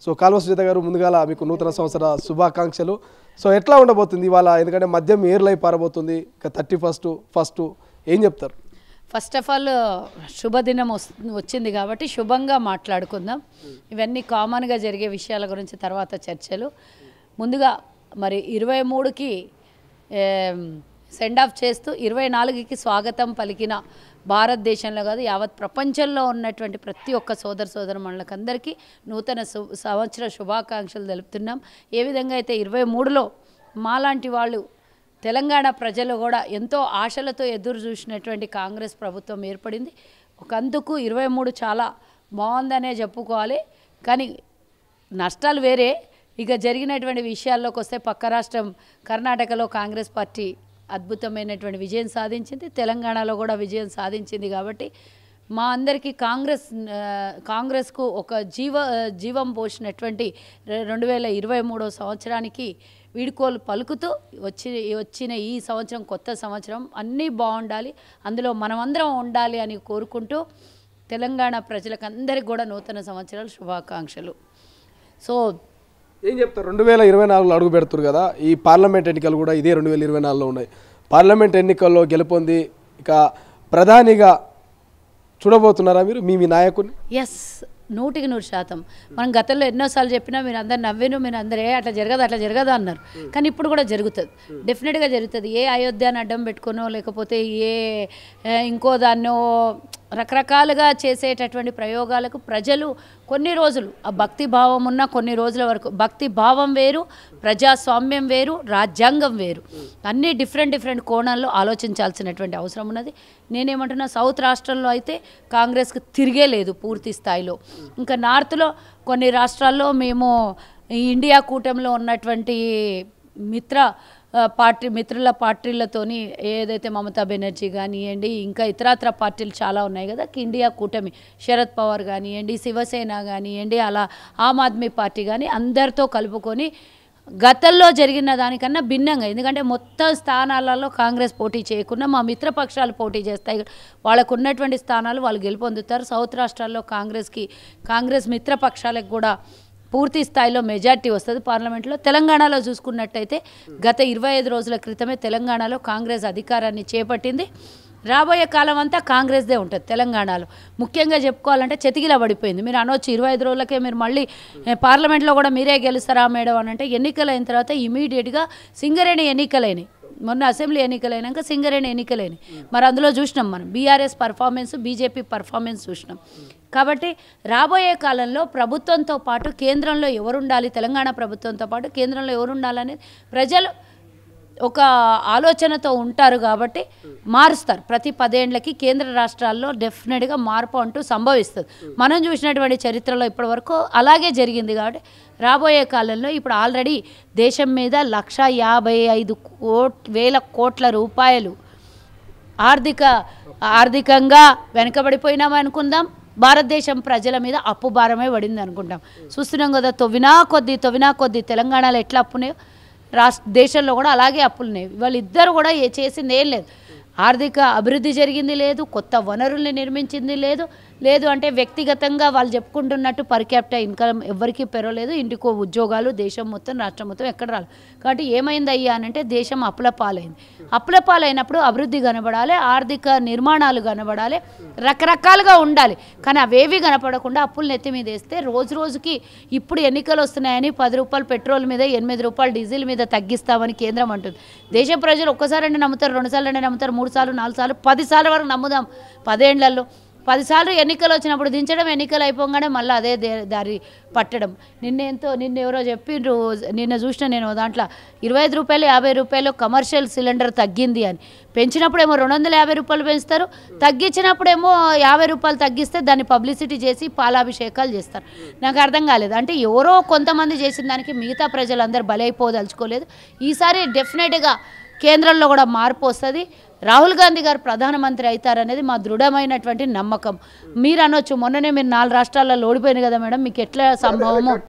So కాల్వ సుజాత గారు ముందుగాల మీకు నూతన సంవత్సర శుభాకాంక్షలు. సో ఎట్లా ఉండబోతుంది ఇవాళ, ఎందుకంటే మద్యం ఏర్లై పారబోతుంది, ఇక 31 ఫస్ట్ ఏం చెప్తారు? ఫస్ట్ ఆఫ్ ఆల్ శుభదినం వచ్చింది కాబట్టి శుభంగా మాట్లాడుకుందాం. ఇవన్నీ కామన్గా జరిగే విషయాల గురించి తర్వాత చర్చలు. ముందుగా మరి 23కి సెండ్ ఆఫ్ చేస్తూ 24కి స్వాగతం పలికిన భారతదేశంలో కాదు యావత్ ప్రపంచంలో ఉన్నటువంటి ప్రతి ఒక్క సోదరమణులకందరికీ నూతన సంవత్సర శుభాకాంక్షలు తెలుపుతున్నాం. ఏ విధంగా అయితే 23లో మాలాంటి వాళ్ళు తెలంగాణ ప్రజలు కూడా ఎంతో ఆశలతో ఎదురు చూసినటువంటి కాంగ్రెస్ ప్రభుత్వం ఏర్పడింది. ఒకందుకు 23 చాలా బాగుందనే చెప్పుకోవాలి. కానీ నష్టాలు వేరే. ఇక జరిగినటువంటి విషయాల్లోకి వస్తే పక్క రాష్ట్రం కర్ణాటకలో కాంగ్రెస్ పార్టీ అద్భుతమైనటువంటి విజయం సాధించింది, తెలంగాణలో కూడా విజయం సాధించింది. కాబట్టి మా అందరికీ కాంగ్రెస్కు ఒక జీవం పోసినటువంటి 2023 సంవత్సరానికి వీడుకోలు పలుకుతూ వచ్చిన ఈ సంవత్సరం, కొత్త సంవత్సరం అన్నీ బాగుండాలి, అందులో మనమందరం ఉండాలి అని కోరుకుంటూ తెలంగాణ ప్రజలకు అందరికీ కూడా నూతన సంవత్సరాలు శుభాకాంక్షలు. సో ఏం చెప్తారు? 2024లో అడుగు పెడుతురు కదా, ఈ పార్లమెంట్ ఎన్నికలు కూడా ఇదే 2024లో ఉన్నాయి. పార్లమెంట్ ఎన్నికల్లో గెలుపొంది ఇక ప్రధానిగా చూడబోతున్నారా మీరు మీ నాయకుడిని? ఎస్, 100% మనం గతంలో ఎన్నోసార్లు చెప్పినా మీరు అందరు నవ్వేను, మీరు అందరూ అట్లా జరగదు అన్నారు. కానీ ఇప్పుడు కూడా జరుగుతుంది, డెఫినెట్గా జరుగుతుంది. ఏ అయోధ్యను అడ్డం పెట్టుకునో లేకపోతే ఇంకో దాన్నో రకరకాలుగా చేసేటటువంటి ప్రయోగాలకు ప్రజలు కొన్ని రోజులు ఆ భక్తి భావం ఉన్న కొన్ని రోజుల వరకు, భక్తి భావం వేరు, ప్రజాస్వామ్యం వేరు, రాజ్యాంగం వేరు, అన్నీ డిఫరెంట్ కోణాల్లో ఆలోచించాల్సినటువంటి అవసరం ఉన్నది. నేనేమంటున్నా, సౌత్ రాష్ట్రంలో అయితే కాంగ్రెస్కి తిరిగే లేదు పూర్తి స్థాయిలో. ఇంకా నార్త్లో కొన్ని రాష్ట్రాల్లో మేము ఈ ఇండియా కూటమిలో ఉన్నటువంటి మిత్రుల పార్టీలతోని ఏదైతే మమతా బెనర్జీ కానివ్వండి, ఇంకా ఇతరత్ర పార్టీలు చాలా ఉన్నాయి కదా, ఇండియా కూటమి శరద్ పవార్ కానివ్వండి, శివసేన కానివ్వండి, అలా ఆమ్ ఆద్మీ పార్టీ కానీ అందరితో కలుపుకొని గతంలో జరిగిన దానికన్నా భిన్నంగా, ఎందుకంటే మొత్తం స్థానాలలో కాంగ్రెస్ పోటీ చేయకుండా మా మిత్రపక్షాలు పోటీ చేస్తాయి, వాళ్ళకు ఉన్నటువంటి స్థానాలు వాళ్ళు గెలుపొందుతారు. సౌత్ రాష్ట్రాల్లో కాంగ్రెస్ మిత్రపక్షాలకు కూడా పూర్తి స్థాయిలో మెజార్టీ వస్తుంది పార్లమెంట్లో. తెలంగాణలో చూసుకున్నట్టయితే గత 25 రోజుల క్రితమే తెలంగాణలో కాంగ్రెస్ అధికారాన్ని చేపట్టింది. రాబోయే కాలం అంతా కాంగ్రెస్దే ఉంటుంది తెలంగాణలో. ముఖ్యంగా చెప్పుకోవాలంటే చెతికిలా పడిపోయింది. మీరు అనొచ్చు 25 రోజులకే మీరు మళ్ళీ పార్లమెంట్లో కూడా మీరే గెలుస్తారా మేడం అని అంటే, ఎన్నికలైన తర్వాత ఇమీడియట్గా సింగరేణి ఎన్నికలైనవి, మొన్న అసెంబ్లీ ఎన్నికలైనాక సింగరేణి ఎన్నికలైనవి. మరి అందులో చూసినాం మనం బీఆర్ఎస్ పర్ఫార్మెన్స్, బీజేపీ పర్ఫార్మెన్స్ చూసినాం. కాబట్టి రాబోయే కాలంలో ప్రభుత్వంతో పాటు కేంద్రంలో ఎవరుండాలి, తెలంగాణ ప్రభుత్వంతో పాటు కేంద్రంలో ఎవరుండాలనేది ప్రజలు ఒక ఆలోచనతో ఉంటారు. కాబట్టి మారుస్తారు. ప్రతి 10 ఏళ్లకి కేంద్ర రాష్ట్రాల్లో డెఫినెట్గా మార్పు అంటూ సంభవిస్తుంది. మనం చూసినటువంటి చరిత్రలో ఇప్పటివరకు అలాగే జరిగింది. కాబట్టి రాబోయే కాలంలో ఇప్పుడు ఆల్రెడీ దేశం మీద 1,55,000 కోట్ల రూపాయలు ఆర్థికంగా వెనుకబడిపోయినామని అనుకుందాం. భారతదేశం ప్రజల మీద అప్పు భారమే పడింది అనుకుంటాం. చూస్తున్నాం కదా, తొవ్వినా కొద్దీ తెలంగాణలో ఎట్లా అప్పున్నాయో దేశంలో కూడా అలాగే అప్పులున్నాయి. వాళ్ళిద్దరు కూడా చేసింది ఏం లేదు, ఆర్థిక అభివృద్ధి జరిగింది లేదు, కొత్త వనరుల్ని నిర్మించింది లేదు అంటే వ్యక్తిగతంగా వాళ్ళు చెప్పుకుంటున్నట్టు పర్ క్యాపిటల్ ఇన్కమ్ ఎవరికి పెరగలేదు, ఇంటికో ఉద్యోగాలు దేశం మొత్తం రాష్ట్రం మొత్తం ఎక్కడ రాలేదు. కాబట్టి ఏమైంది అయ్యా అనంటే దేశం అప్పుల పాలైనప్పుడు అభివృద్ధి కనబడాలి, ఆర్థిక నిర్మాణాలు కనబడాలి, రకరకాలుగా ఉండాలి. కానీ అవేవి కనపడకుండా అప్పులు నెత్తి మీద వేస్తే రోజుకి ఇప్పుడు ఎన్నికలు వస్తున్నాయని 10 రూపాయలు పెట్రోల్ మీద, 8 రూపాయలు డీజిల్ మీద తగ్గిస్తామని కేంద్రం అంటుంది. దేశ ప్రజలు ఒక్కసారి అంటే నమ్ముతారు, 2 సార్లు అంటే నమ్ముతారు, 3 సార్లు 4 సార్లు 10 సార్లు వరకు నమ్ముదాం. 10 ఏళ్లలో 10 సార్లు ఎన్నికలు వచ్చినప్పుడు దించడం, ఎన్నికలు అయిపోగానే మళ్ళీ అదే దారి పట్టడం. నిన్నెవరో చెప్పిండ్రు, నిన్న చూసిన నేను దాంట్లో 25 రూపాయలు 50 రూపాయలు కమర్షియల్ సిలిండర్ తగ్గింది అని. పెంచినప్పుడేమో 250 రూపాయలు పెంచుతారు, తగ్గించినప్పుడేమో 50 రూపాయలు తగ్గిస్తే దాన్ని పబ్లిసిటీ చేసి పాలాభిషేకాలు చేస్తారు. నాకు అర్థం కాలేదు. అంటే ఎవరో కొంతమంది చేసిన దానికి మిగతా ప్రజలందరూ బలైపోదలుచుకోలేదు. ఈసారి డెఫినెట్గా కేంద్రంలో కూడా మార్పు వస్తుంది. రాహుల్ గాంధీ గారు ప్రధానమంత్రి అవుతారనేది మా దృఢమైనటువంటి నమ్మకం. మీరు అనొచ్చు, మొన్ననే మీరు 4 రాష్ట్రాలలో ఓడిపోయింది కదా మేడం, మీకు ఎట్లా సంభవమో